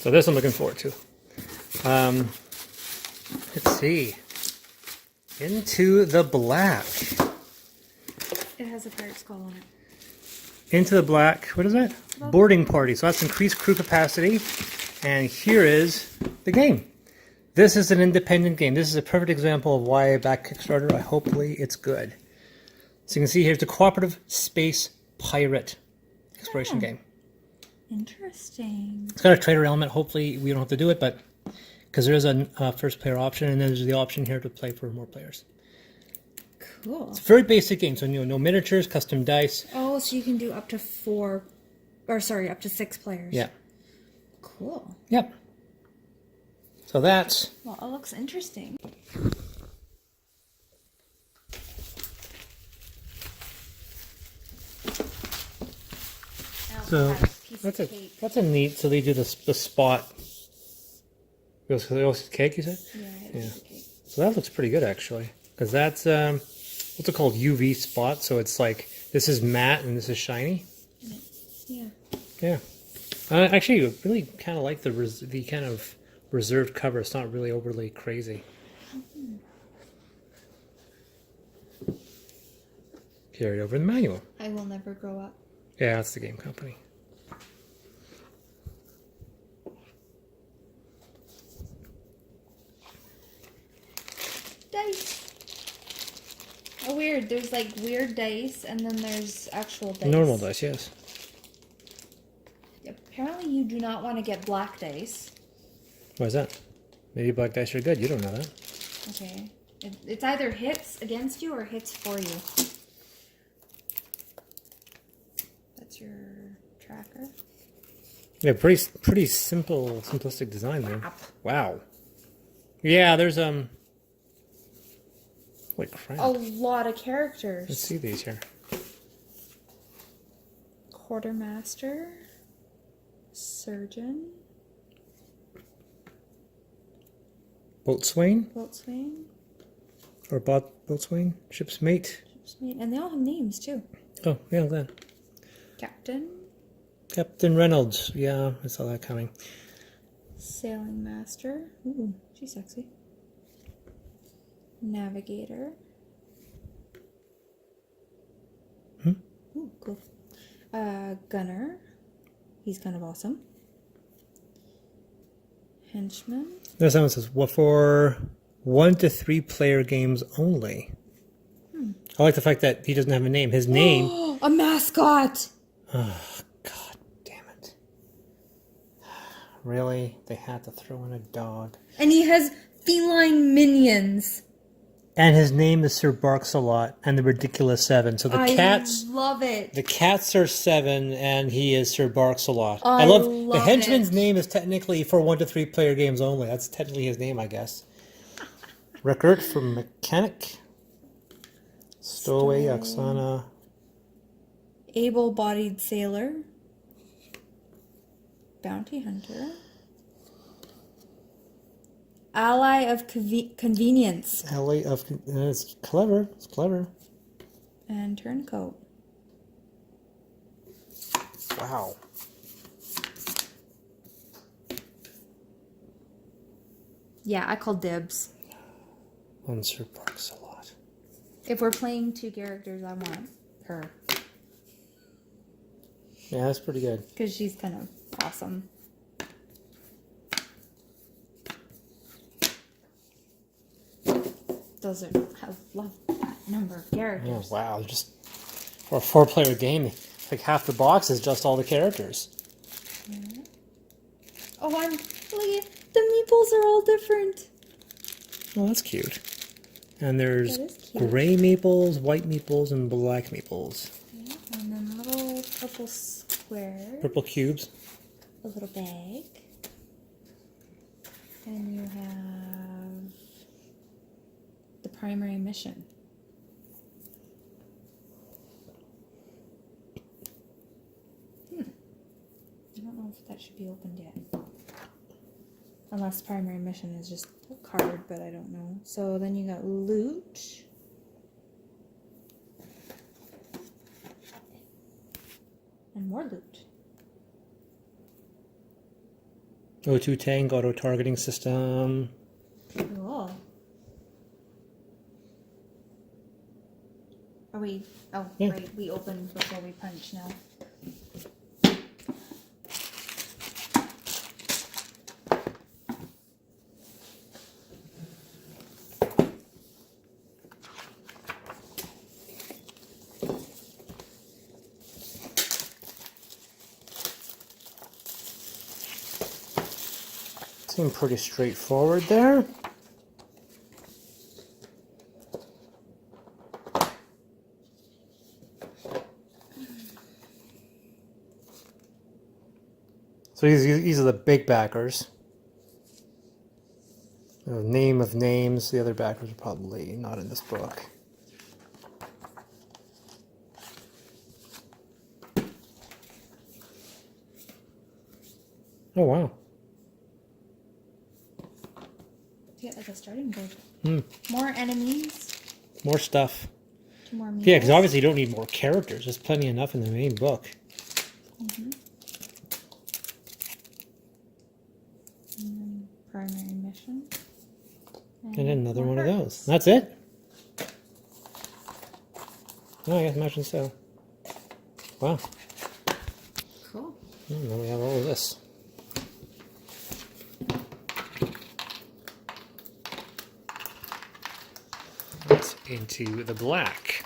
So this I'm looking forward to. Let's see. Into the Black. It has a Pirate's Call on it. Into the Black, what is that? Boarding Party. So that's increased crew capacity. And here is the game. This is an independent game. This is a perfect example of why I back Kickstarter. Hopefully it's good. So you can see here's the cooperative space pirate exploration game. Interesting. It's got a trader element. Hopefully we don't have to do it, but because there is a first player option, and then there's the option here to play for more players. Cool. It's a very basic game. So no miniatures, custom dice. Oh, so you can do up to up to 6 players. Yeah. Cool. Yep. So that's... Well, it looks interesting. So that's a neat. So they do the spot. It cake, you said? Yeah. Cake. So that looks pretty good actually, because that's what's it called? UV spot. So it's like this is matte and this is shiny. Yeah. Yeah. Actually, I really kind of like the kind of reserved cover. It's not really overly crazy. Carried over in the manual. I will never grow up. Yeah, that's the game company. Dice. Oh, weird. There's like weird dice, and then there's actual dice. Normal dice, yes. Apparently, you do not want to get black dice. Why is that? Maybe black dice are good. You don't know that. Okay. It's either hits against you or hits for you. That's your tracker. Yeah, pretty simple, simplistic design there. Wow. Yeah, there's holy crap. A lot of characters. Let's see these here. Quartermaster, surgeon, Boatswain boatswain, or boatswain, ship's mate. and they all have names too. Oh, yeah, look at that. Captain Reynolds. Yeah, I saw that coming. Sailing master. Ooh, she's sexy. Navigator. Ooh, cool. Gunner. He's kind of awesome. Henchman. There's someone says, well, for 1 to 3 player games only. I like the fact that he doesn't have a name. His name... A mascot! Oh, God damn it. Really? They had to throw in a dog. And he has feline minions. And his name is Sir Barks-a-Lot and the Ridiculous Seven. So the cats... I love it. The cats are 7 and he is Sir Barks-a-Lot. I love the love henchman's it. name is technically for 1 to 3 player games only. That's technically his name, I guess. Rickert from Mechanic. Stowaway, Oksana. Able-bodied sailor. Bounty hunter. Ally of convenience. Ally of... It's clever. It's clever. And turncoat. Wow. Yeah, I call dibs. On Sir Barks-a-Lot. If we're playing 2 characters, I want her. Yeah, that's pretty good. Because she's kind of awesome. Those love that number of characters. Oh, wow. Just for a 4-player game, like half the box is just all the characters. Yeah. Oh, look at the meeples are all different. Oh, that's cute. And there's That is cute. gray meeples, white meeples, and black meeples. Yeah, and then little purple square. Purple cubes. A little bag. And you have the primary mission. I don't know if that should be opened yet. Unless primary mission is just a card, but I don't know. So then you got loot. And more loot. O2 tank, auto targeting system. Cool. Are we? Oh, Yeah. right. We open before we punch now. Seemed pretty straightforward there. So these are the big backers. Name of names. The other backers are probably not in this book. Oh wow. To get like a starting board. Hmm. More enemies. More stuff. 2 more meals. Yeah, because obviously you don't need more characters. There's plenty enough in the main book. And then primary mission. And then another more one of those. hearts. That's it? Oh, I guess imagine so. Wow. Cool. Now we have all of this. Let's into the black.